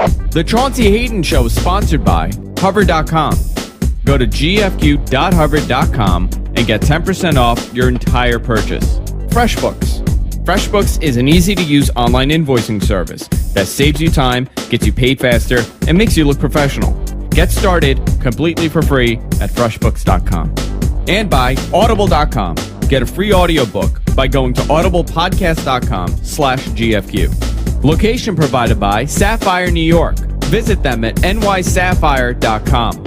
The Chaunce Hayden Show is sponsored by Hover.com. Go to gfq.hover.com and get 10% off your entire purchase. FreshBooks. FreshBooks is an easy-to-use online invoicing service that saves you time, gets you paid faster, and makes you look professional. Get started completely for free at freshbooks.com. And by Audible.com. Get a free audiobook by going to audiblepodcast.com/GFQ. Location provided by Sapphire New York. Visit them at nysapphire.com.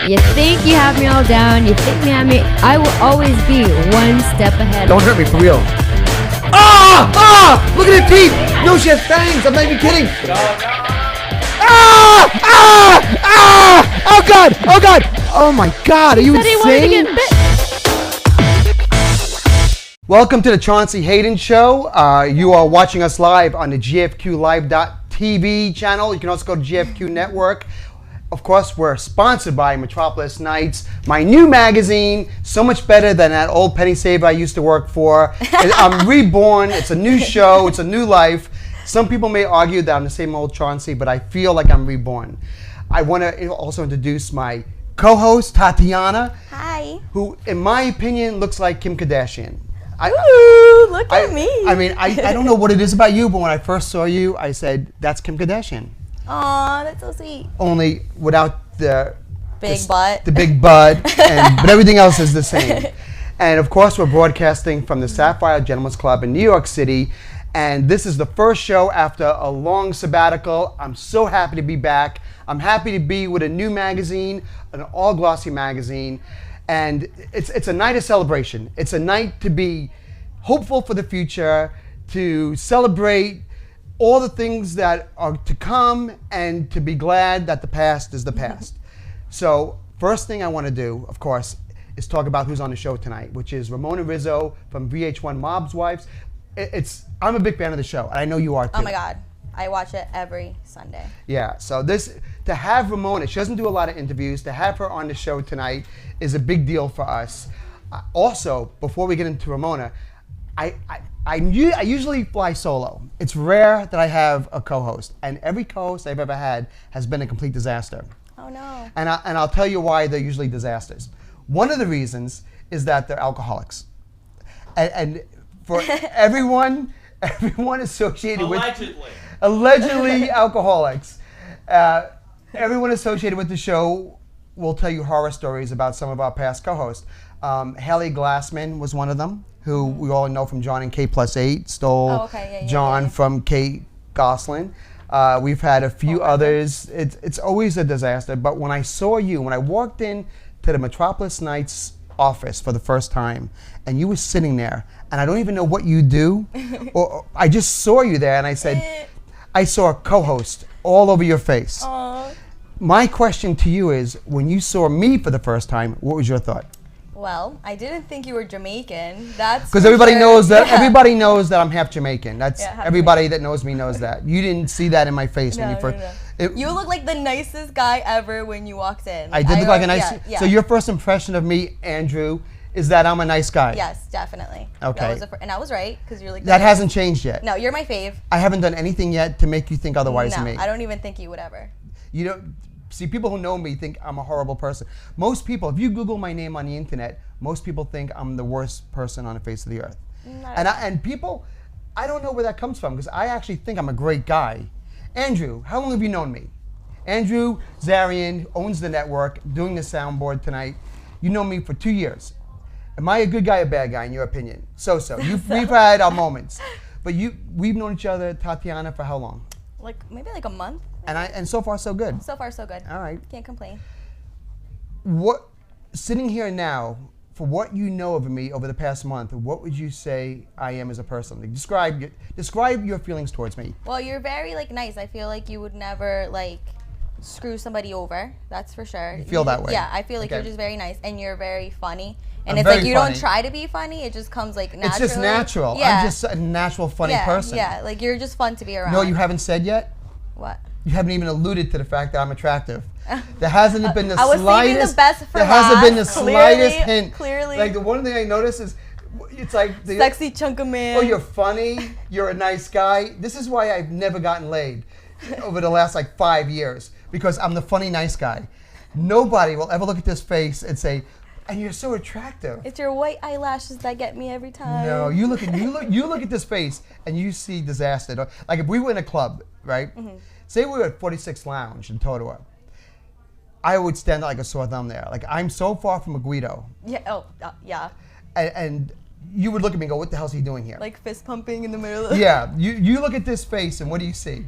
You think you have me all down, you think you have me, I will always be one step ahead. Don't hurt me, for real. Ah! Ah! Look at her teeth! No, she has fangs! I'm not even kidding! Ah! Ah! Ah! Oh God! Oh God! Oh my God! Are you insane? Welcome to the Chaunce Hayden Show. You are watching us live on the GFQLive.tv channel. You can also go to GFQ Network. Of course, we're sponsored by Metropolis Nights, my new magazine, so much better than that old penny saver I used to work for. I'm reborn. It's a new show. It's a new life. Some people may argue that I'm the same old Chauncey, but I feel like I'm reborn. I want to also introduce my co-host, Tatiana. Hi. Who, in my opinion, looks like Kim Kardashian. Ooh, look at me. I mean, I don't know what it is about you, but when I first saw you, I said, that's Kim Kardashian. Aw, that's so sweet. Only without the big butt. The big butt, but everything else is the same. And of course, we're broadcasting from the Sapphire Gentlemen's Club in New York City. And this is the first show after a long sabbatical. I'm so happy to be back. I'm happy to be with a new magazine, an all-glossy magazine. And it's a night of celebration. It's a night to be hopeful for the future, to celebrate all the things that are to come, and to be glad that the past is the past. So first thing I want to do, of course, is talk about who's on the show tonight, which is Ramona Rizzo from VH1 Mob's Wives. I'm a big fan of the show, and I know you are too. Oh my God, I watch it every Sunday. Yeah, so to have Ramona, she doesn't do a lot of interviews, to have her on the show tonight is a big deal for us. Also, before we get into Ramona, I usually fly solo. It's rare that I have a co-host, and every co-host I've ever had has been a complete disaster. Oh no. And I'll tell you why they're usually disasters. One of the reasons is that they're alcoholics, and for everyone associated with allegedly alcoholics, everyone associated with the show will tell you horror stories about some of our past co-hosts. Haley Glassman was one of them, who we all know from John and K+8, stole John from Kate Gosselin. We've had a few others. It's always a disaster. But when I saw you, when I walked in to the Metropolis Nights office for the first time, and you were sitting there, and I don't even know what you do, or I just saw you there, and I said, I saw a co-host all over your face. Aww. My question to you is, when you saw me for the first time, what was your thought? Well, I didn't think you were Jamaican. That's because everybody knows that. Yeah. Everybody knows that I'm half Jamaican. That's everybody that knows me knows that. You didn't see that in my face when you first. No. You look like the nicest guy ever when you walked in. I did look like a nice. Yeah. So your first impression of me, Andrew, is that I'm a nice guy. Yes, definitely. Okay. And I was right, because you're like. That hasn't changed yet. No, you're my fave. I haven't done anything yet to make you think otherwise of me. I don't even think you would ever. You don't. See, people who know me think I'm a horrible person. Most people, if you Google my name on the internet, most people think I'm the worst person on the face of the earth. And people, I don't know where that comes from, because I actually think I'm a great guy. Andrew, how long have you known me? Andrew Zarian owns the network, doing the soundboard tonight. You know me for 2 years. Am I a good guy or bad guy in your opinion? So. We've had our moments. But we've known each other, Tatiana, for how long? Maybe a month. And so far so good. So far so good. All right. Can't complain. Sitting here now, for what you know of me over the past month, what would you say I am as a person? Describe your feelings towards me. Well, you're very nice. I feel like you would never screw somebody over. That's for sure. You feel that way? Yeah, I feel like you're just very nice, and you're very funny. And it's you don't try to be funny. It just comes naturally. It's just natural. Yeah. I'm just a natural funny person. Yeah, you're just fun to be around. No, you haven't said yet? What? You haven't even alluded to the fact that I'm attractive. There hasn't been the I was saving slightest. the best for there hasn't been the last. slightest hint. Clearly. Like the one thing I noticed is, it's like the Sexy chunk of man. Oh, you're funny. You're a nice guy. This is why I've never gotten laid over the last like 5 years, because I'm the funny nice guy. Nobody will ever look at this face and say, "And you're so attractive." It's your white eyelashes that get me every time. No, you look at this face and you see disaster. Like if we were in a club, right? Mm-hmm. Say we were at 46 Lounge in Totowa. I would stand out like a sore thumb there. Like I'm so far from a Guido. Yeah. Oh, yeah. And you would look at me and go, "What the hell's he doing here?" Like fist pumping in the middle of Yeah. You look at this face and what do you see?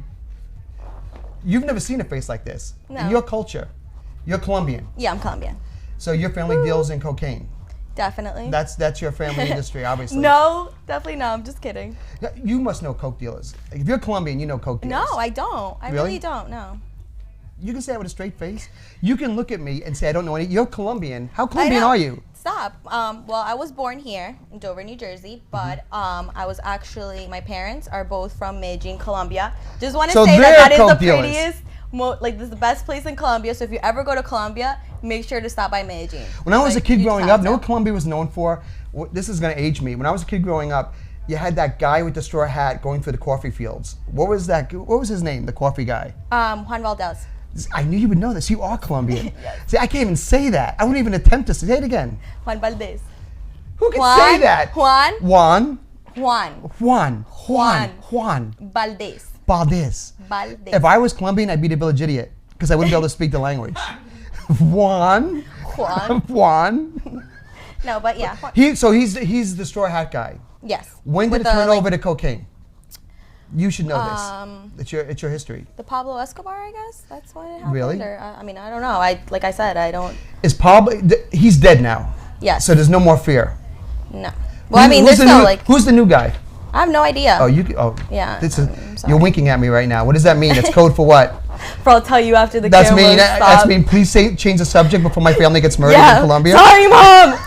You've never seen a face like this. No. In your culture, you're Colombian. Yeah, I'm Colombian. So your family deals in cocaine. Definitely. That's your family industry, obviously. No, definitely no. I'm just kidding. You must know coke dealers. If you're Colombian, you know coke dealers. No, I don't. I really don't. No. You can say that with a straight face. You can look at me and say, "I don't know any." You're Colombian. How I Colombian know. are you? Stop. Well, I was born here in Dover, New Jersey, but I was actually, my parents are both from Medellin, Colombia. Just want to So say they're that is the coke dealers. prettiest, like this is the best place in Colombia. So if you ever go to Colombia, make sure to stop by Medellin. When I was a kid you growing just up, have you know to. what Colombia was known for? This is going to age me. When I was a kid growing up, you had that guy with the straw hat going through the coffee fields. What was that? What was his name? The coffee guy. Juan Valdez. I knew you would know this. You are Colombian. Yes. See, I can't even say that. I wouldn't even attempt to say it again. Juan Valdez. Who can say that? Juan Valdez. Valdez. If I was Colombian, I'd be the village idiot because I wouldn't be able to speak the language. Juan. No, but yeah. He's the straw hat guy. Yes. When did With it turn the, over to cocaine? You should know this. It's your history. The Pablo Escobar, I guess. That's when it happened. Really? Or, I mean, I don't know. Like I said, I don't. Is Pablo? He's dead now. Yes. So there's no more fear. No. Well, I mean, there's no like. Who's the new guy? I have no idea. Oh, yeah. You're winking at me right now. What does that mean? It's code for what? For I'll tell you after the That's camera That's mean. Please change the subject before my family gets murdered in Colombia. Sorry, Mom.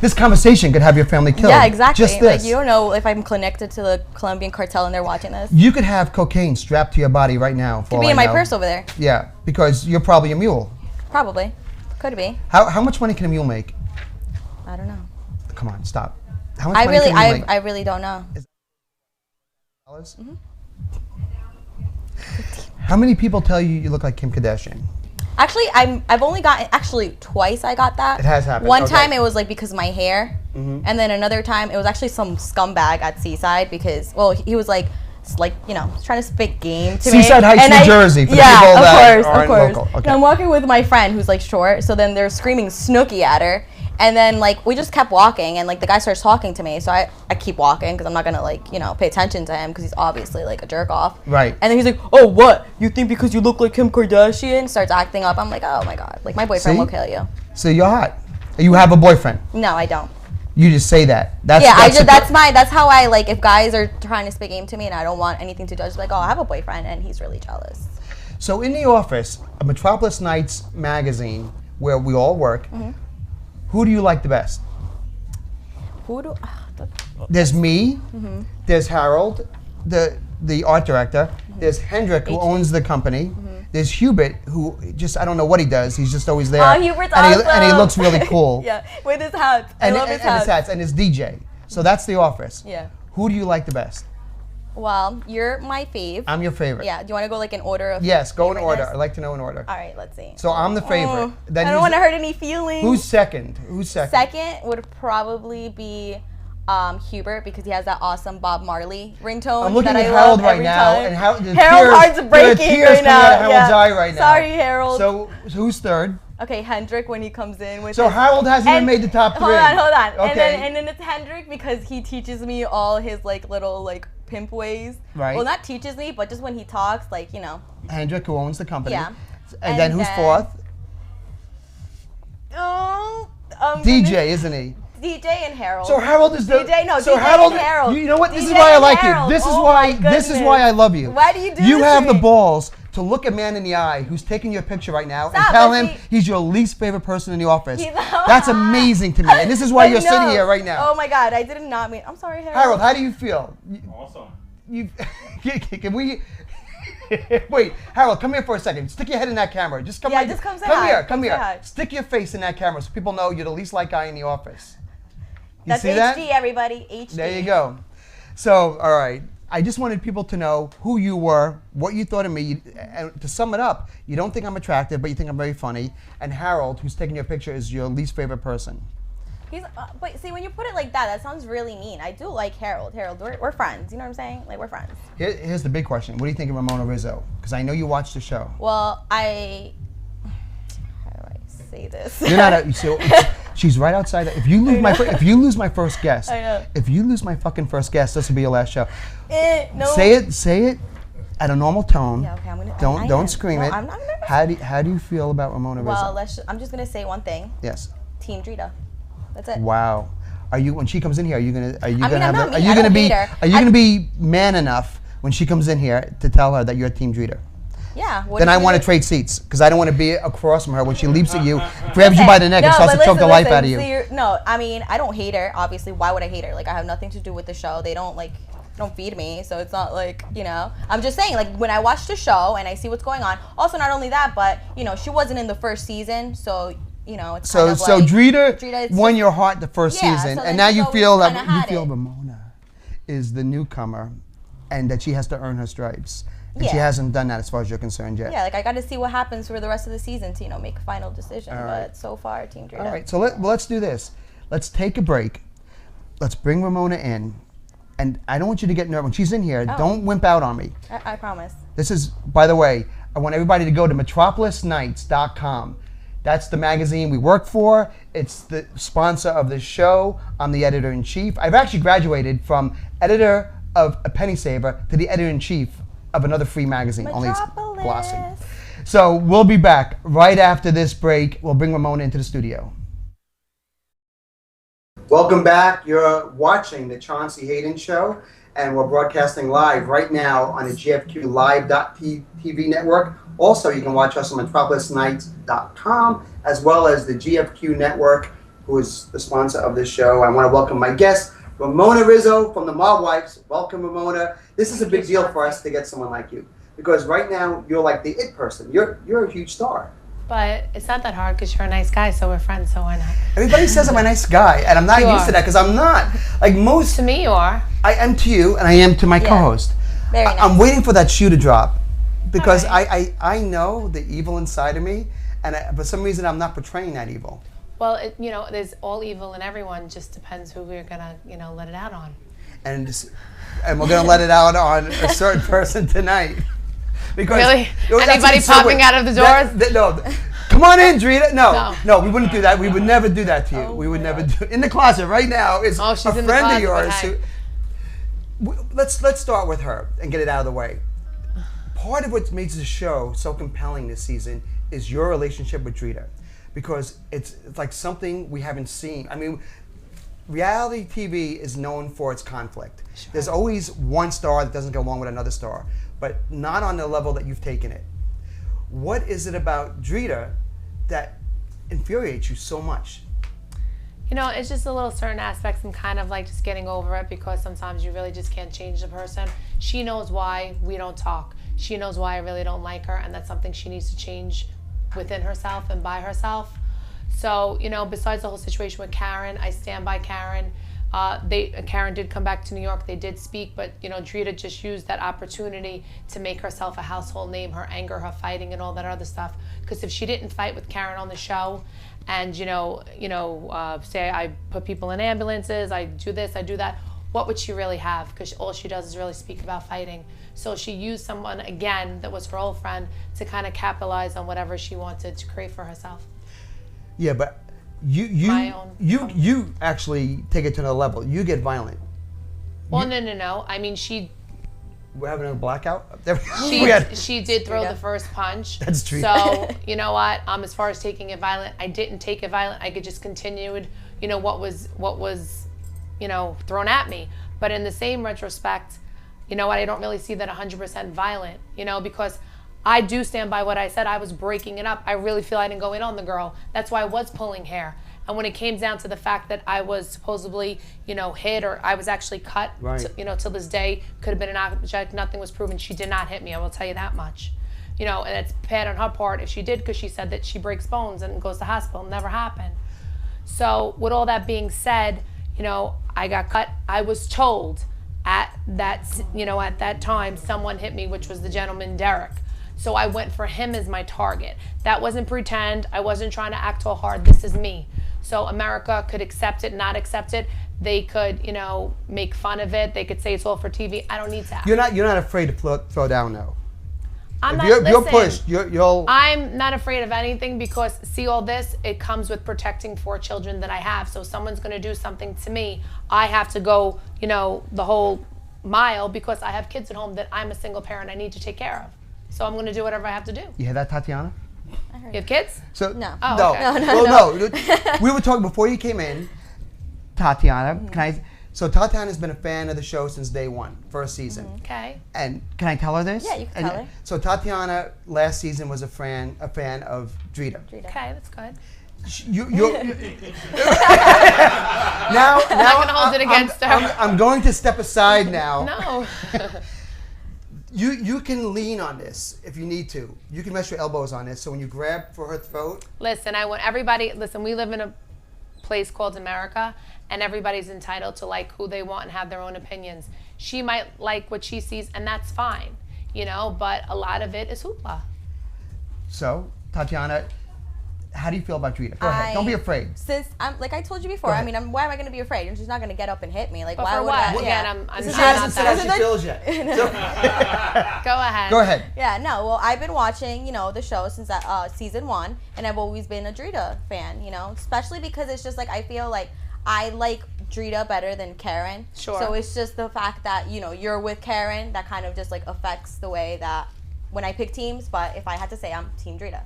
This conversation could have your family killed. Yeah, exactly. Just this. Like, you don't know if I'm connected to the Colombian cartel and they're watching this. You could have cocaine strapped to your body right now. Could be in my purse over there. Yeah, because you're probably a mule. Probably. Could be. How much money can a mule make? I don't know. Come on, stop. How much money can a mule make? I really don't know. Mm-hmm. How many people tell you look like Kim Kardashian? Actually, I've only gotten twice I got that. It has happened. One time it was like because of my hair, Mm-hmm. and then another time it was actually some scumbag at Seaside because he was like trying to spit game to me. Seaside Heights, New Jersey. For the people that aren't local. Okay. And I'm walking with my friend who's like short, so then they're screaming Snooki at her. And then like we just kept walking, and like the guy starts talking to me, so I keep walking because I'm not gonna pay attention to him because he's obviously like a jerk off. Right. And then he's like, "Oh, what? You think because you look like Kim Kardashian?" Starts acting up. I'm like, "Oh my god! Like my boyfriend will kill you." So you're hot. You have a boyfriend. No, I don't. You just say that. That's how I like if guys are trying to spit game to me and I don't want anything to do. I just like, "Oh, I have a boyfriend," and he's really jealous. So in the office, a Metropolis Nights magazine where we all work. Mm-hmm. Who do you like the best? There's me. Mm-hmm. There's Harold, the art director. Mm-hmm. There's Hendrik, who owns the company. Mm-hmm. There's Hubert, who I don't know what he does. He's just always there. Oh, Hubert's awesome. And he looks really cool. Yeah, with his hats. I love his hats. And his DJ. So that's the office. Yeah. Who do you like the best? Well, you're my fave. I'm your favorite. Yeah. Do you want to go like in order of? Yes, go in order. I'd like to know in order. All right, let's see. So I'm the favorite. I don't want to hurt any feelings. Who's second? Second would probably be Hubert because he has that awesome Bob Marley ringtone. I'm looking that at I Harold love right every now, time. and Harold's heart's breaking right now. Harold's eye right now. Sorry, Harold. So who's third? Okay, Hendrik when he comes in with. So Harold hasn't even made the top three. Hold on. Okay. And then it's Hendrik because he teaches me all his like little like pimp ways. Right. Well, not teaches me, but just when he talks, like Hendrik, who owns the company. Yeah. And then who's fourth? DJ, isn't he? DJ and Harold. So Harold is the DJ. No, so DJ Harold, and Harold. You know what? This DJ is why I like Harold. you. This is my why I love you. Why do you do You this have to the me? balls to look a man in the eye who's taking your picture right now and Stop, tell but him he's your least favorite person in the office. He's- That's amazing to me. And this is why you're sitting here right now. Oh my God, I did not mean. I'm sorry, Harold. Harold, how do you feel? Awesome. Can we Wait, Harold, come here for a second. Stick your head in that camera. Just come Yeah, right just come say Come hi. here, Come come say here. hi. Stick your face in that camera so people know you're the least liked guy in the office. You That's see HD, that? everybody. HD. There you go. So, all right. I just wanted people to know who you were, what you thought of me. And to sum it up, you don't think I'm attractive, but you think I'm very funny. And Harold, who's taking your picture, is your least favorite person. But see, when you put it like that, that sounds really mean. I do like Harold. Harold, we're friends. You know what I'm saying? Like, we're friends. Here's the big question. What do you think of Ramona Rizzo? Because I know you watched the show. Well, how do I say this? You're not she's right outside. If you lose my first guest, I know. if you lose my fucking first guest, this will be your last show. No. Say it at a normal tone. Yeah, okay, I'm gonna. Don't scream it. I'm not nervous. How do you feel about Ramona Rizzo? Well, I'm just gonna say one thing. Yes. Team Drita. That's it. Wow. Are you, when she comes in here, are you gonna be man enough when she comes in here to tell her that you're Team Drita? Yeah. Then I want to trade seats because I don't want to be across from her when she leaps at you, grabs you by the neck, and starts to choke the life out of you. No, I mean, I don't hate her. Obviously, why would I hate her? Like, I have nothing to do with the show. They don't feed me, so it's not like, I'm just saying, like, when I watch the show and I see what's going on. Also, not only that, but she wasn't in the first season, so. It's kind of so like, Drita won your heart the first season, so and now you feel that it. Ramona is the newcomer, and that she has to earn her stripes, and she Yeah. hasn't done that as far as you're concerned yet. Yeah, like I got to see what happens for the rest of the season to make a final decision. All right. But so far, Team Drita. All right, so let's do this. Let's take a break. Let's bring Ramona in, and I don't want you to get nervous when she's in here. Oh. Don't wimp out on me. I promise. This is, by the way, I want everybody to go to metropolisnights.com. That's the magazine we work for. It's the sponsor of this show. I'm the editor-in-chief. I've actually graduated from editor of A Penny Saver to the editor-in-chief of another free magazine. Only it's glossy. So we'll be back right after this break. We'll bring Ramona into the studio. Welcome back. You're watching the Chaunce Hayden Show, and we're broadcasting live right now on the GFQ Live.tv network. Also, you can watch us on metropolisnights.com, as well as the GFQ network, who is the sponsor of this show. I want to welcome my guest, Ramona Rizzo from the Mob Wives. Welcome, Ramona. This is a big deal for us to get someone like you, because right now you're like the it person. You're a huge star. But it's not that hard because you're a nice guy, so we're friends, so why not? Everybody says I'm a nice guy, and I'm not used to that because I'm not. Like most. To me, you are. I am to you, and I am to my co-host. Very nice. I'm waiting for that shoe to drop, because Right. I know the evil inside of me, and for some reason I'm not portraying that evil. Well, there's all evil in everyone. Just depends who we're gonna, let it out on. And we're gonna let it out on a certain person tonight. Because Really? that's Anybody popping out of the doors? No. Come on in, Drita. No, we wouldn't do that. We would never do that to you. We would never do. In the closet right now is a she's in the friend of closet, yours. but hey. Let's start with her and get it out of the way. Part of what makes the show so compelling this season is your relationship with Drita, because it's like something we haven't seen. I mean, reality TV is known for its conflict. Sure. There's always one star that doesn't get along with another star, but not on the level that you've taken it. What is it about Drita that infuriates you so much? It's just a little certain aspects. I'm kind of like just getting over it because sometimes you really just can't change the person. She knows why we don't talk. She knows why I really don't like her, and that's something she needs to change within herself and by herself. So, besides the whole situation with Karen, I stand by Karen. Karen did come back to New York. They did speak, but Drita just used that opportunity to make herself a household name. Her anger, her fighting, and all that other stuff. Because if she didn't fight with Karen on the show, and say I put people in ambulances, I do this, I do that, what would she really have? Because all she does is really speak about fighting. So she used someone again that was her old friend to kind of capitalize on whatever she wanted to create for herself. Yeah, but you actually take it to another level. You get violent. Well, no. I mean, we're having a blackout. She did throw the first punch. That's true. So you know what? As far as taking it violent, I didn't take it violent. I could just continued. What was thrown at me. But in the same retrospect, I don't really see that 100% violent. Because I do stand by what I said. I was breaking it up. I really feel I didn't go in on the girl. That's why I was pulling hair. And when it came down to the fact that I was supposedly, hit, or I was actually cut, Right. Till this day, could have been an object, nothing was proven. She did not hit me, I will tell you that much. And it's bad on her part if she did, because she said that she breaks bones and goes to hospital. Never happened. So with all that being said, I got cut. I was told at that time, someone hit me, which was the gentleman, Derek. So I went for him as my target. That wasn't pretend. I wasn't trying to act all hard. This is me. So America could accept it, not accept it. They could, make fun of it. They could say it's all for TV. I don't need to. You're not afraid to throw down, though. You're pushed. You'll. I'm not afraid of anything, because see all this, it comes with protecting 4 children that I have. So if someone's going to do something to me, I have to go, the whole mile, because I have kids at home that I'm a single parent I need to take care of. So I'm going to do whatever I have to do. You hear that, Tatiana? You have kids? So No. Oh, no. okay. No. We were talking before you came in, Tatiana. So Tatiana's been a fan of the show since day one, first season. Okay. And can I tell her this? Yeah, you can tell her. So Tatiana last season was a fan of Drita. Okay, that's good. You're now I'm not gonna hold it against her. I'm going to step aside now. No. You can lean on this if you need to. You can rest your elbows on this. So when you grab for her throat. Listen, I want everybody. Listen, we live in a place called America, and everybody's entitled to like who they want and have their own opinions. She might like what she sees, and that's fine, but a lot of it is hoopla. So, Tatiana, how do you feel about Drita? Go ahead. Don't be afraid. Since I'm like I told you before, why am I going to be afraid? And she's not going to get up and hit me. Like, But why for would what? I? Again, Yeah. I'm She not hasn't said how that. she feels yet. So, Go ahead. go ahead. Yeah, no. Well, I've been watching, the show since season 1, and I've always been a Drita fan. Especially because it's just like I feel like I like Drita better than Karen. Sure. So it's just the fact that you're with Karen that kind of just like affects the way that when I pick teams. But if I had to say, I'm Team Drita.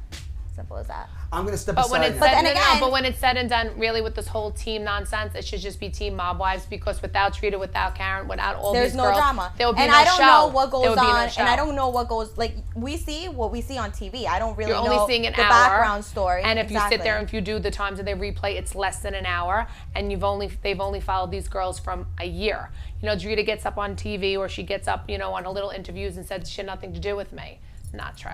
Simple as that. I'm going to step But aside when it's now. But said, then no, again- but when it's said and done, really, with this whole team nonsense, it should just be Team Mob Wives, because without Trita, without Karen, without all There's these no girls, drama. there would be and no I don't show. know what There goes would be no on, show. and I don't know what goes, like, we see what we see on TV. I don't really You're know only seeing an the hour, background story. and if you sit there Exactly. and if you do the times that they replay, it's less than an hour, and they've only followed these girls from a year. Drita gets up on TV, or she gets up, on her little interviews and said she had nothing to do with me. Not true,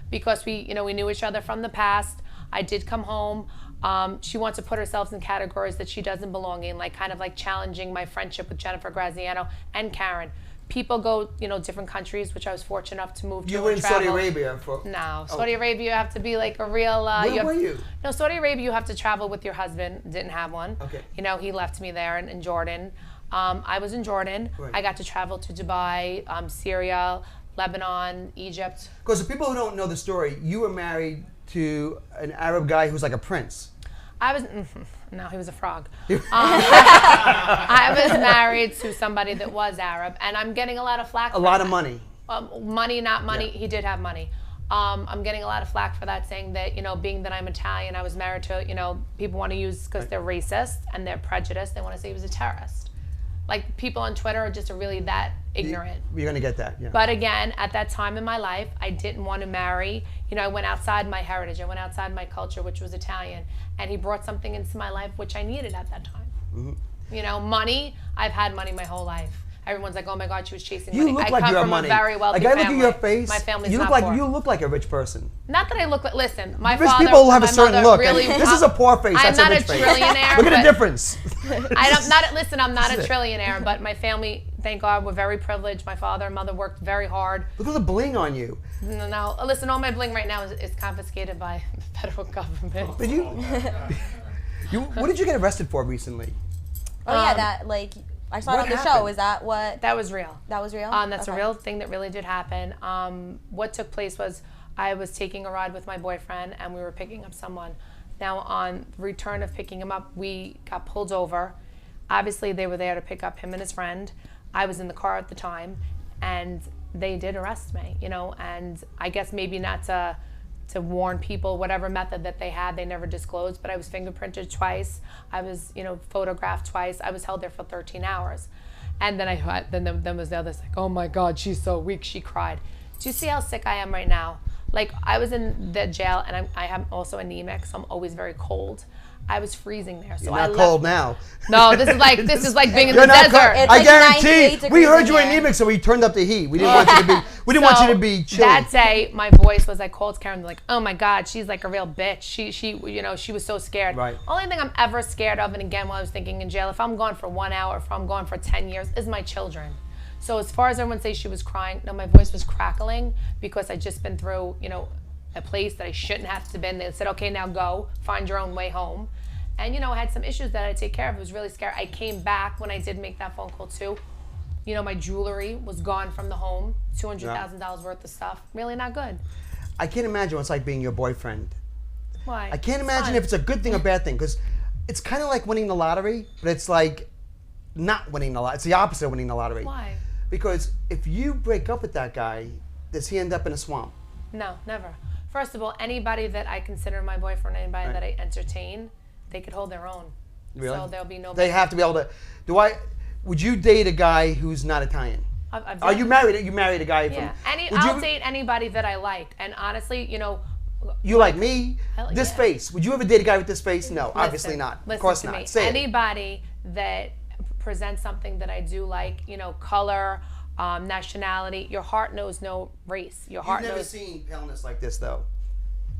because we knew each other from the past. I did come home. She wants to put herself in categories that she doesn't belong in, like kind of like challenging my friendship with Jennifer Graziano and Karen. People go, different countries, which I was fortunate enough to move to. You were in and Saudi travel. Arabia for. No, Saudi Arabia, you have to be like a real. Where were you? No, Saudi Arabia, you have to travel with your husband. Didn't have one. Okay. He left me there in Jordan. I was in Jordan. Right. I got to travel to Dubai, Syria, Lebanon, Egypt. Because the people who don't know the story, you were married to an Arab guy who's like a prince. No, he was a frog. I was married to somebody that was Arab, and I'm getting a lot of flack. A lot of money. Money, not money. Yeah. He did have money. I'm getting a lot of flack for that, saying that, being that I'm Italian, I was married to, people want to use, because they're racist and they're prejudiced, they want to say he was a terrorist. Like, people on Twitter are just really that ignorant. You're going to get that, yeah. But again, at that time in my life, I didn't want to marry. I went outside my heritage. I went outside my culture, which was Italian. And he brought something into my life which I needed at that time. Mm-hmm. Money, I've had money my whole life. Everyone's like, oh my God, she was chasing money. You look I like come you have from money. a very wealthy like I look family. at your face. My family's you look not like poor. You look like a rich person. Not that I look like. Listen, my Rich father. people have a my certain mother look. Really, this is a poor face. I'm That's not a a rich face. trillionaire. Look at the but difference. I'm not a trillionaire, but my family, thank God, we're very privileged. My father and mother worked very hard. Look at the bling on you. No, listen, all my bling right now is confiscated by the federal government. Did you? What did you get arrested for recently? Oh yeah, that like I saw it What on the happened? show. Is that what? That was real. That was real. That's Okay. a real thing that really did happen. What took place was I was taking a ride with my boyfriend, and we were picking up someone. Now, on return of picking him up, we got pulled over. Obviously, they were there to pick up him and his friend. I was in the car at the time, and they did arrest me, and I guess maybe not to warn people, whatever method that they had, they never disclosed, but I was fingerprinted twice. I was, photographed twice. I was held there for 13 hours. And then was the other, like, oh my God, she's so weak, she cried. Do you see how sick I am right now? Like, I was in the jail, and I am also anemic, so I'm always very cold. I was freezing there, so You're I not left. cold now. No, this is like being in the You're not desert. cold. It's I like guarantee. 98 We heard degrees you were in there. anemic, so we turned up the heat. We didn't want you to be. We didn't want you to be chilly. That day, my voice was, I called Karen, like, oh my God, she's like a real bitch. She was so scared. Right. Only thing I'm ever scared of, and again, while I was thinking in jail, if I'm gone for 1 hour, if I'm gone for 10 years, is my children. So as far as everyone says she was crying, no, my voice was crackling because I'd just been through, a place that I shouldn't have to been. They said, okay, now go, find your own way home. And, I had some issues that I had to take care of. I was really scared. I came back when I did make that phone call too. My jewelry was gone from the home, $200,000 worth of stuff. Really not good. I can't imagine what it's like being your boyfriend. Why? I can't imagine fun. if it's a good thing or bad thing, because it's kind of like winning the lottery, but it's like not winning the lottery. It's the opposite of winning the lottery. Why? Because if you break up with that guy, does he end up in a swamp? No, never. First of all, anybody that I consider my boyfriend, anybody that I entertain, they could hold their own. Really? So there'll be no. They have to be able to. Would you date a guy who's not Italian? Are you married? You married a guy from? Yeah. I'll date anybody that I like. And honestly, You like me? Hell This yeah. face. Would you ever date a guy with this face? No, obviously Listen, not. Of listen course to not. me. Say it. Anybody that presents something that I do like, color, nationality. Your heart knows no race. Your heart You've never knows. seen paleness like this, though.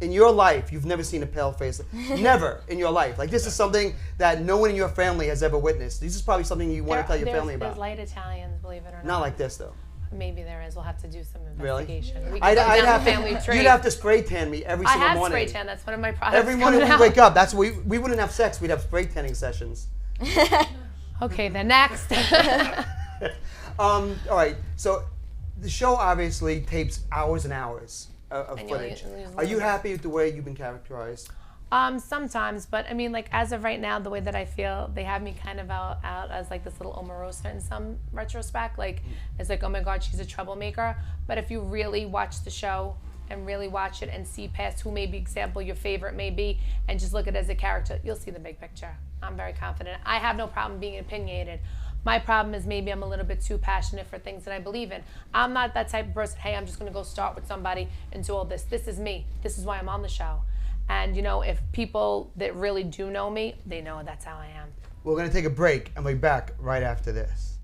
In your life, you've never seen a pale face. Never in your life. Like, this is something that no one in your family has ever witnessed. This is probably something you want to tell your family There's about. light Italians, believe it or not. Not like this, though. Maybe there is. We'll have to do some Really? investigation. We can go down the family tree. You'd have to spray tan me every I single have morning. spray tan. That's one of my products. Every morning coming we out. wake up, that's we wouldn't have sex. We'd have spray tanning sessions. Okay, then next. All right. So the show obviously tapes hours and hours of And you'll footage. use Are you happy with the way you've been characterized? Sometimes, but I mean, like, as of right now, the way that I feel, they have me kind of out as like this little Omarosa in some retrospect. Like, it's like, oh my God, she's a troublemaker. But if you really watch the show and really watch it and see past who maybe example your favorite may be, and just look at it as a character, you'll see the big picture. I'm very confident. I have no problem being opinionated. My problem is maybe I'm a little bit too passionate for things that I believe in. I'm not that type of person, hey, I'm just gonna go start with somebody and do all this. This is me. This is why I'm on the show. And if people that really do know me, they know that's how I am. We're going to take a break and we'll be back right after this.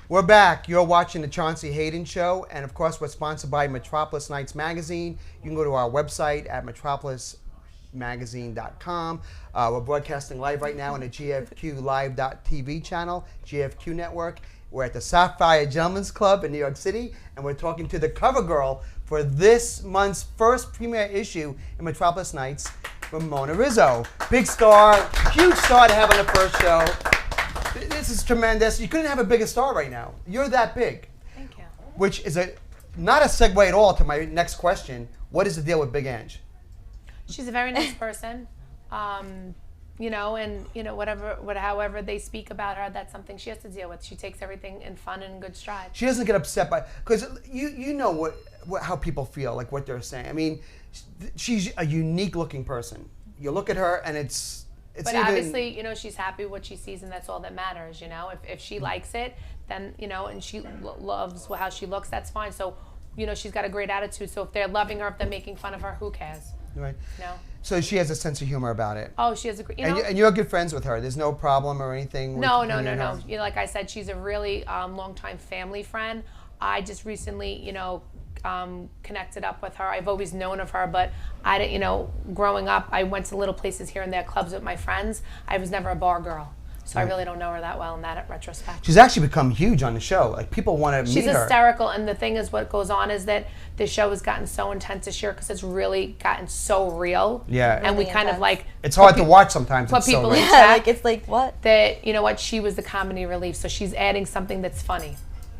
We're back. You're watching the Chaunce Hayden Show. And of course, we're sponsored by Metropolis Nights magazine. You can go to our website at metropolismagazine.com. We're broadcasting live right now on the GFQ Live.tv channel, GFQ network. We're at the Sapphire Gentlemen's Club in New York City, and we're talking to the cover girl for this month's first premiere issue in Metropolis Nights, Ramona Rizzo. Big star, huge star to have on the first show. This is tremendous. You couldn't have a bigger star right now. You're that big. Thank you. Which is not a segue at all to my next question. What is the deal with Big Ange? She's a very nice person. However they speak about her, that's something she has to deal with. She takes everything in fun and good stride. She doesn't get upset by, because you know how people feel, like what they're saying. I mean, she's a unique looking person. You look at her and it's But even, obviously, she's happy with what she sees, and that's all that matters. If she likes it, then and she loves how she looks, that's fine. So, she's got a great attitude. So if they're loving her, if they're making fun of her, who cares? right. No. So she has a sense of humor about it. Oh, she has a great. And you're good friends with her. There's no problem or anything. with No. her and her? Like I said, she's a really longtime family friend. I just recently, connected up with her. I've always known of her, but I didn't, growing up, I went to little places here and there, clubs with my friends. I was never a bar girl. So I really don't know her that well in that retrospect. She's actually become huge on the show. Like, people want to meet her. She's hysterical, and the thing is, what goes on is that the show has gotten so intense this year because it's really gotten so real. Yeah. And we Really kind of intense. like It's hard to watch sometimes. put It's so people real. in Yeah, check. it's like, what? That she was the comedy relief, so she's adding something that's funny.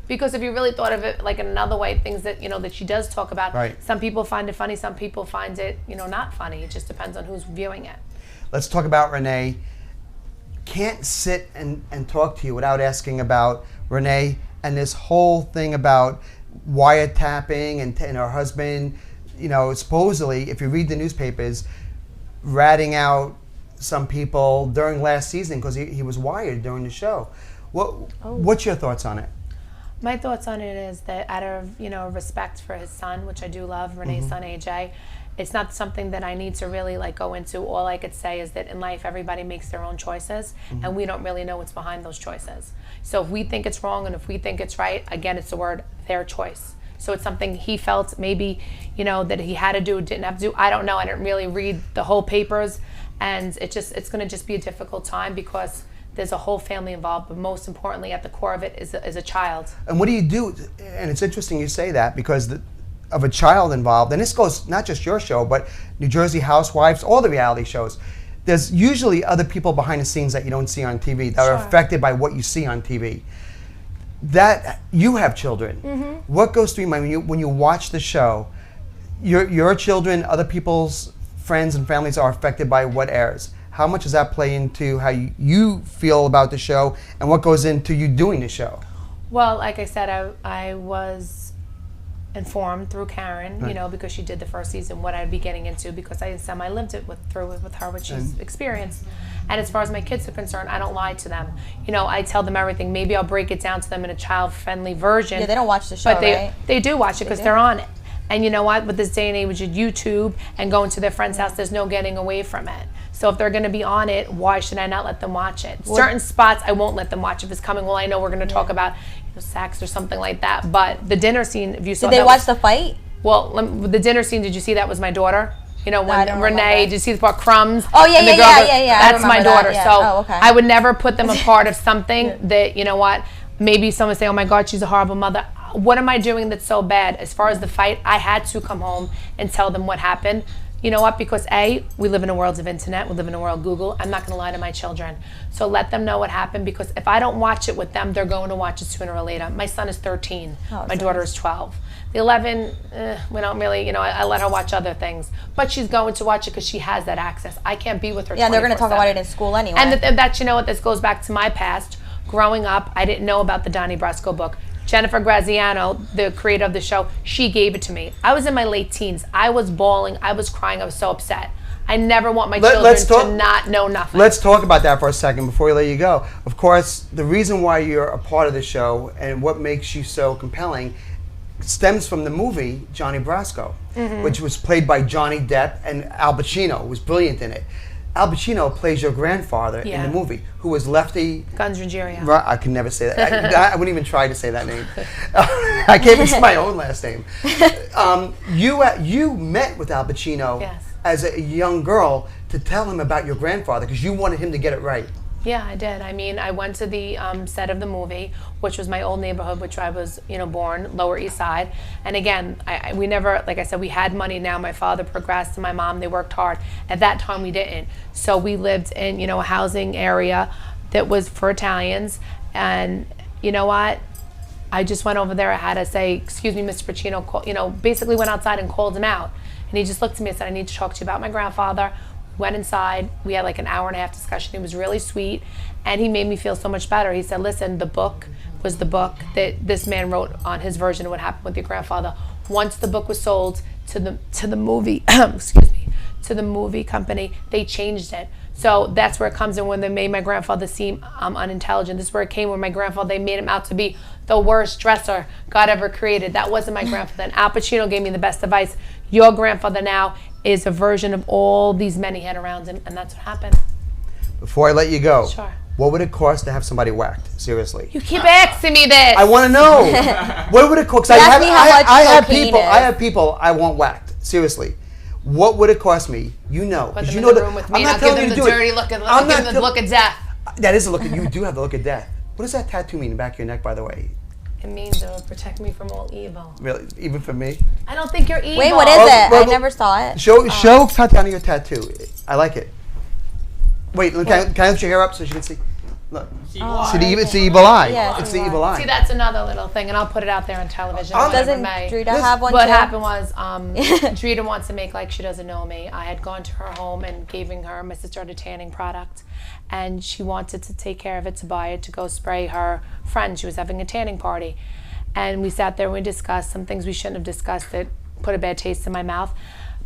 Because if you really thought of it like in another way, things that that she does talk about, Right. Some people find it funny, some people find it not funny. It just depends on who's viewing it. Let's talk about Renee. Can't sit and talk to you without asking about Renee and this whole thing about wiretapping and her husband, supposedly, if you read the newspapers, ratting out some people during last season because he was wired during the show. What's your thoughts on it? My thoughts on it is that out of, respect for his son, which I do love, Renee's son AJ, it's not something that I need to really go into. All I could say is that in life, everybody makes their own choices, and we don't really know what's behind those choices. So if we think it's wrong and if we think it's right, again, it's the word, their choice. So it's something he felt maybe, that he had to do, didn't have to do. I don't know. I didn't really read the whole papers, and it's going to just be a difficult time because there's a whole family involved, but most importantly, at the core of it is a child. And what do you do? And it's interesting you say that because of a child involved, and this goes not just your show, but New Jersey Housewives, all the reality shows. There's usually other people behind the scenes that you don't see on TV that are affected by what you see on TV. That you have children. What goes through your mind when you watch the show? Your children, other people's friends and families are affected by what airs. How much does that play into how you feel about the show and what goes into you doing the show? Well, like I said, I was informed through Karen, because she did the first season, what I'd be getting into because I lived it with her, what she's experienced. And as far as my kids are concerned, I don't lie to them. I tell them everything. Maybe I'll break it down to them in a child-friendly version. Yeah, they don't watch the show, but they do watch it because they're on it. And you know what? With this day and age with YouTube and going to their friend's house, there's no getting away from it. So if they're going to be on it, why should I not let them watch it? Certain spots I won't let them watch if it's coming. Well, I know we're going to talk about sex or something like that. But the dinner scene, if you saw, did they watch the fight? Well, the dinner scene, did you see that was my daughter? When Renee, remember. did you see the part Crumbs? Oh yeah, yeah. That's my daughter. Yeah. So okay. I would never put them a part of something that maybe someone say, oh my God, she's a horrible mother. What am I doing that's so bad? As far as the fight, I had to come home and tell them what happened. You know what? Because we live in a world of internet. We live in a world of Google. I'm not going to lie to my children. So let them know what happened because if I don't watch it with them, they're going to watch it sooner or later. My son is 13. My daughter is 12. The 11, we don't really, I let her watch other things. But she's going to watch it because she has that access. I can't be with her 24/7. Yeah, they're going to talk about it in school anyway. And that, this goes back to my past. Growing up, I didn't know about the Donnie Brasco book. Jennifer Graziano, the creator of the show, she gave it to me. I was in my late teens. I was bawling. I was crying. I was so upset. I never want my children to not know nothing. Let's talk about that for a second before we let you go. Of course, the reason why you're a part of the show and what makes you so compelling stems from the movie Johnny Brasco, which was played by Johnny Depp, and Al Pacino was brilliant in it. Al Pacino plays your grandfather in the movie, who was Lefty Guns Ruggiero. I can never say that. I wouldn't even try to say that name. I can't even say my own last name. You met with Al Pacino as a young girl to tell him about your grandfather because you wanted him to get it right. Yeah, I did. I mean, I went to the set of the movie, which was my old neighborhood, which I was, born, Lower East Side. And again, we never, like I said, we had money now. My father progressed and my mom, they worked hard. At that time, we didn't. So we lived in, a housing area that was for Italians. And you know what? I just went over there. I had to say, excuse me, Mr. Pacino, basically went outside and called him out. And he just looked at me and said, I need to talk to you about my grandfather. Went inside. We had like an hour and a half discussion. He was really sweet, and he made me feel so much better. He said, listen, the book was the book that this man wrote on his version of what happened with your grandfather. Once the book was sold to the movie, to the movie company, they changed it. So that's where it comes in when they made my grandfather seem unintelligent. This is where it came when my grandfather, they made him out to be the worst dresser God ever created. That wasn't my grandfather. And Al Pacino gave me the best advice. Your grandfather now is a version of all these men he had around him, and that's what happened. Before I let you go, sure. What would it cost to have somebody whacked? Seriously. You keep asking me this. I want to know. What would it cost? I have people I want whacked. Seriously. What would it cost me? Put them in you know the room with me, and I'll give them the dirty look of death. That is a look. You do have the look of death. What does that tattoo mean in the back of your neck, by the way? It means it will protect me from all evil. Really? Even from me? I don't think you're evil. Wait, what is it? I never saw it. Show Tatiana your tattoo. I like it. Wait, can I lift your hair up so she can see? Look. It's the evil eye. Yeah, it's the evil eye. See, that's another little thing, and I'll put it out there on television. Doesn't Drita have one What too? happened was, Drita wants to make like she doesn't know me. I had gone to her home and giving her, my sister had a tanning product, and she wanted to take care of it, to buy it, to go spray her friend. She was having a tanning party. And we sat there and we discussed some things we shouldn't have discussed that put a bad taste in my mouth.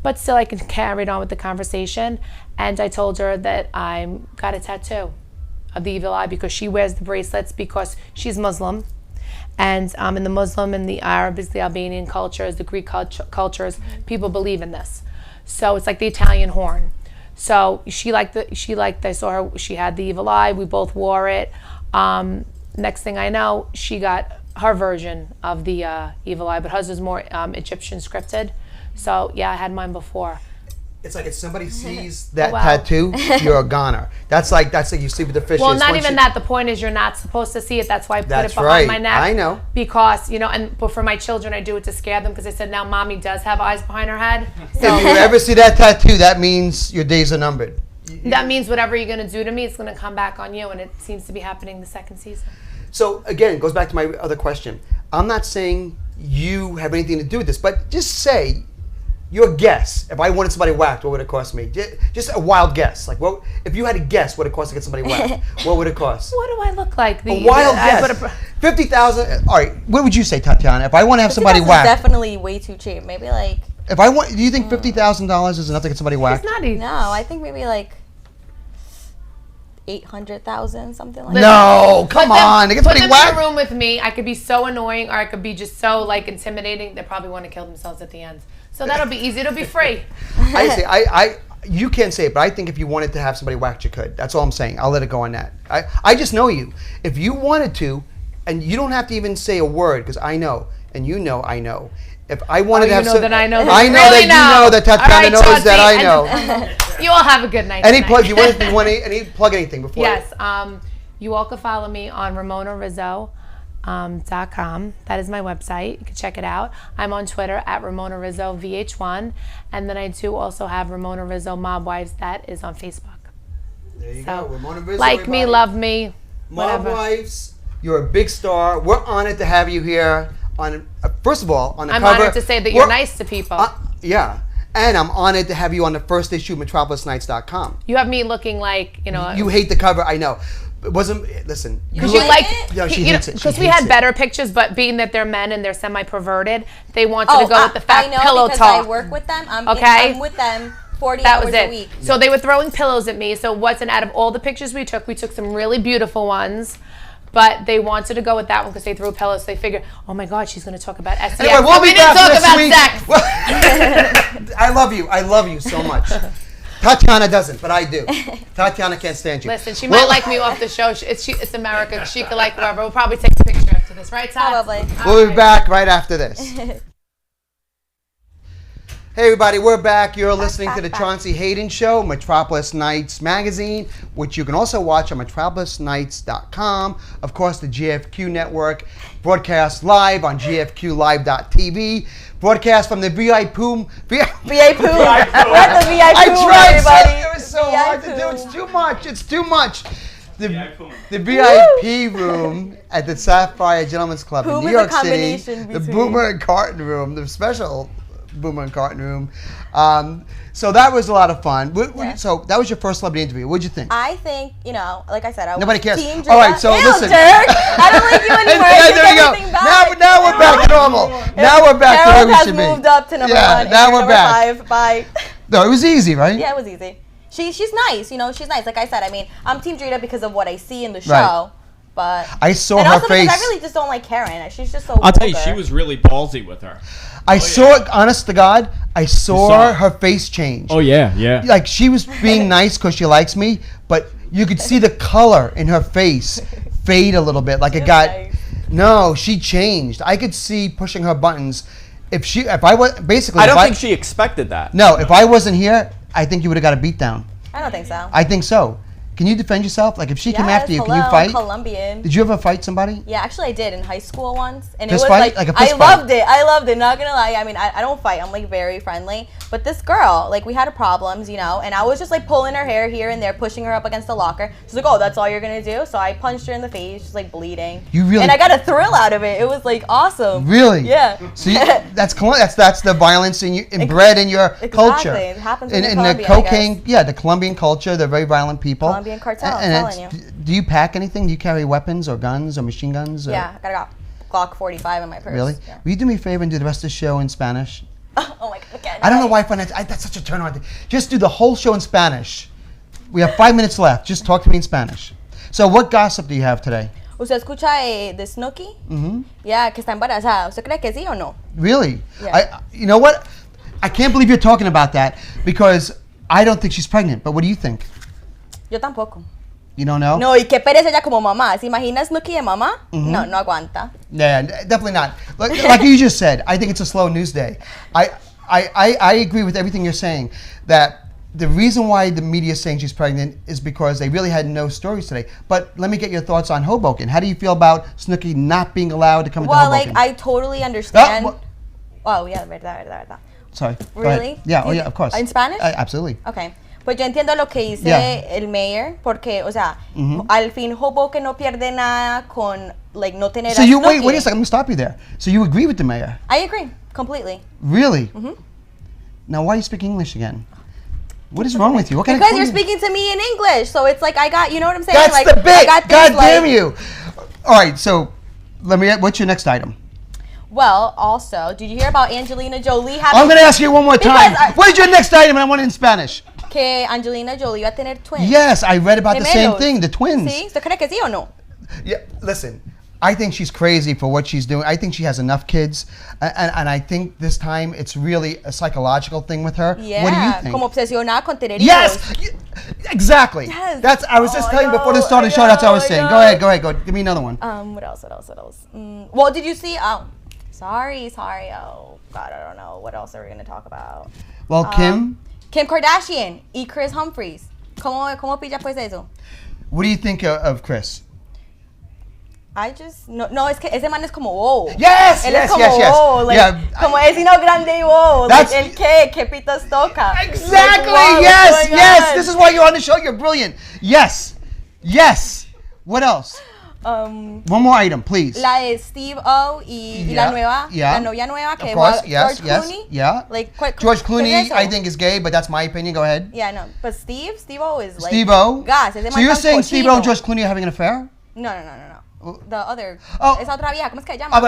But still, I carried on with the conversation. And I told her that I got a tattoo of the evil eye because she wears the bracelets because she's Muslim. And in the Muslim and the Arabic, the Albanian cultures, the Greek cultures, people believe in this. So it's like the Italian horn. So she liked, I saw her, she had the evil eye, we both wore it. Next thing I know, she got her version of the evil eye, but hers is more Egyptian scripted. So yeah, I had mine before. It's like if somebody sees that tattoo, you're a goner. That's like you sleep with the fishes. Well, not even that. The point is you're not supposed to see it. That's why I put it behind my neck. I know. Because, but for my children, I do it to scare them because I said now mommy does have eyes behind her head. So if you ever see that tattoo, that means your days are numbered. That means whatever you're going to do to me, it's going to come back on you, and it seems to be happening the second season. So again, it goes back to my other question. I'm not saying you have anything to do with this, but just say your guess. If I wanted somebody whacked, what would it cost me? Just a wild guess. Like, what if you had to guess what it costs to get somebody whacked? What would it cost? What do I look like? A wild guess. 50,000. All right. What would you say, Tatiana? If I want to have somebody whacked, definitely way too cheap. Maybe like. If I want, do you think $50,000 is enough to get somebody whacked? It's not easy. No, I think maybe like 800,000, something like that. No, come on. To get somebody whacked. In a room with me, I could be so annoying, or I could be just so like intimidating. They probably want to kill themselves at the end. So that'll be easy. It'll be free. I say, you can't say it, but I think if you wanted to have somebody whacked, you could. That's all I'm saying. I'll let it go on that. I just know you. If you wanted to, and you don't have to even say a word, because I know, and you know I know. If I wanted to have that I know. I know that you know that Tatiana knows that I know. You all have a good night. Any plug? You want any plug anything before? Yes. You all can follow me on RamonaRizzo.com. That is my website. You can check it out. I'm on Twitter at Ramona Rizzo VH1, and then I do also have Ramona Rizzo Mob Wives. That is on Facebook. There you go, Ramona Rizzo. Like everybody. me, love me. Mob Wives. You're a big star. We're honored to have you here. First of all, on the cover. I'm honored to say that you're nice to people. Yeah. And I'm honored to have you on the first issue of MetropolisNights.com. You have me looking like, You hate the cover, I know. It wasn't, listen. Because you like it? No, she hates it. Because we had better pictures, but being that they're men and they're semi-perverted, they wanted to go with the fat pillow talk. I work with them. I'm with them 40 hours a week. So they were throwing pillows at me. So out of all the pictures we took some really beautiful ones. But they wanted to go with that one because they threw pillows. So they figured, oh my God, she's going to talk about SEX. Anyway, we'll be back next week. Sex. I love you. I love you so much. Tatiana doesn't, but I do. Tatiana can't stand you. Listen, she might like me off the show. It's America. She could like whoever. We'll probably take a picture after this, right, Todd? Probably. We'll be back right after this. Hey everybody, we're back. You're listening to the Chaunce Hayden Show, Metropolis Nights magazine, which you can also watch on metropolisnights.com. Of course, the GFQ network, broadcast live on gfqlive.tv, broadcast from the VIP room. VIP room. We're at the VIP I room, tried, everybody. it was so hard to do. It's too much. It's too much. The VIP room at the Sapphire Gentlemen's Club in New York City. The Boomer and Carton room, the special Boomer and Carton room. So that was a lot of fun. So that was your first celebrity interview. What'd you think? I think, like I said, I Nobody was cares. Team All right, so listen. Jerk. I don't like you anymore. There you go. Now we're back to normal. Now we're back to where we should be. Harold has moved up to number 1. Now we're back. 5. Bye. No, it was easy, right? Yeah, it was easy. She's nice. She's nice. Like I said, I'm Team Drita because of what I see in the show. Right. But I saw her face. I really just don't like Karen. She's just so. I'll tell you, she was really ballsy with her. I saw it, honest to God, I saw her face change. Oh, yeah. Like, she was being nice because she likes me, but you could see the color in her face fade a little bit. Like, it got... Nice. No, she changed. I could see pushing her buttons. If I was... Basically... I don't think she expected that. No, if I wasn't here, I think you would have got a beat down. I don't think so. I think so. Can you defend yourself? Like, if she came after you, can you fight? I'm Colombian. Did you ever fight somebody? Yeah, actually I did in high school once. And Fist it was fight? Like a fist I fight? loved it, not gonna lie. I mean, I don't fight. I'm like very friendly. But this girl, like we had problems, and I was just like pulling her hair here and there, pushing her up against the locker. She's like, oh, that's all you're gonna do? So I punched her in the face. She's like bleeding. You really? And I got a thrill out of it. It was like awesome. Really? Yeah. So that's the violence inbred in your culture. It happens in Colombia, the cocaine, the Colombian culture. They're very violent people. Colombian cartel. And do you pack anything? Do you carry weapons or guns or machine guns? Yeah, I got a Glock 45 in my purse. Really? Yeah. Will you do me a favor and do the rest of the show in Spanish? Oh my God! Again, I don't know why I find that's such a turn on. Just do the whole show in Spanish. We have 5 minutes left. Just talk to me in Spanish. So, what gossip do you have today? ¿Usted escucha de Snooki? Yeah, que está embarazada. ¿Usted cree que sí o no? Really? Yeah. You know what? I can't believe you're talking about that because I don't think she's pregnant. But what do you think? Yo tampoco. You don't know? No, y qué pereza ella como mamá. ¿Se imagina Snooki de mamá? No, no aguanta. Yeah, definitely not. Like you just said, I think it's a slow news day. I agree with everything you're saying, that the reason why the media is saying she's pregnant is because they really had no stories today. But let me get your thoughts on Hoboken. How do you feel about Snooki not being allowed to come into Hoboken? Well, like, I totally understand. Yeah, verdad. Sorry. Really? Yeah, yeah, of course. In Spanish? Absolutely. Okay. Pues yo entiendo lo que dice el mayor, porque, o sea, al fin Hoboken no pierde nada con, like, no tener So wait a second, let me stop you there. So you agree with the mayor? I agree, completely. Really? Now why are you speaking English again? What is wrong with you? What kind Because you're speaking to me in English, so it's like you know what I'm saying? That's like, the bit. God damn like, you! All right, so what's your next item? Well, also, did you hear about Angelina Jolie having... I'm going to ask you one more time. What is your next item? And I want it in Spanish. Que Angelina Jolie va a tener twins. Yes, I read about the same Gemelos. thing, the twins. ¿Sí? ¿Usted cree que sí o no? Yeah, listen, I think she's crazy for what she's doing. I think she has enough kids. And I think this time it's really a psychological thing with her. Yeah, what do you think? Como obsesionada con tener Yes! hijos. Exactly. Yes. I was just telling you before the start of the show, that's what I was saying. Go ahead. Give me another one. What else? Well, did you see... Sorry. Oh, God, I don't know. What else are we going to talk about? Well, Kim Kardashian y Chris Humphries. ¿Cómo pilla pues eso? What do you think of Chris? No, es que ese man es como wow. Yes, Él yes, es como yes, yes. wow, like, Yeah, como vecino grande y wow. That's- Like, ¿qué pitos toca? Exactly. Like, wow, yes, what's going yes. on? This is why you're on the show. You're brilliant. Yes. What else? One more item, please. La de Steve O y la novia nueva que of course, va yes, George yes, Clooney. yeah. Like, George ¿qué Clooney, es eso? I think, is gay, but that's my opinion. Go ahead. Yeah, no. But Steve O is like Steve-O. gas. Ese So man you're tan saying cochino. Steve-O and George Clooney are having an affair? No. The other. Oh. Esa otra vieja, ¿cómo es que se llama?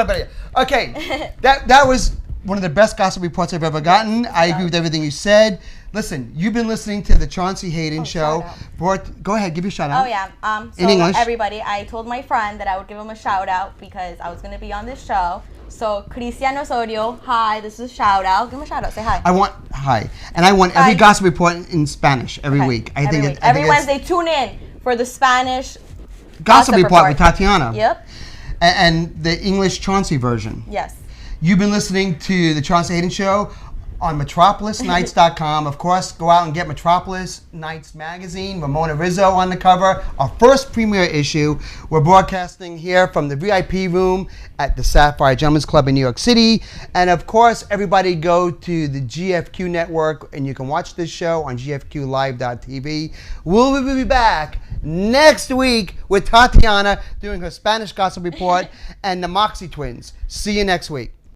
Okay, that was one of the best gossip reports I've ever gotten. I agree with everything you said. Listen, you've been listening to the Chaunce Hayden Show. Go ahead, give your shout out. Oh yeah. So in English. Everybody, I told my friend that I would give him a shout out because I was going to be on this show. So Cristian Osorio, hi, this is a shout out. Give him a shout out. Say hi. I want every gossip report in Spanish every week. I think every Wednesday, tune in for the Spanish gossip report with Tatiana. Yep. And the English Chauncey version. Yes. You've been listening to the Chaunce Hayden Show on MetropolisNights.com. Of course, go out and get Metropolis Nights magazine. Ramona Rizzo on the cover. Our first premiere issue. We're broadcasting here from the VIP room at the Sapphire Gentlemen's Club in New York City. And of course, everybody go to the GFQ network and you can watch this show on gfqlive.tv. We'll be back next week with Tatiana doing her Spanish gossip report and the Moxie twins. See you next week.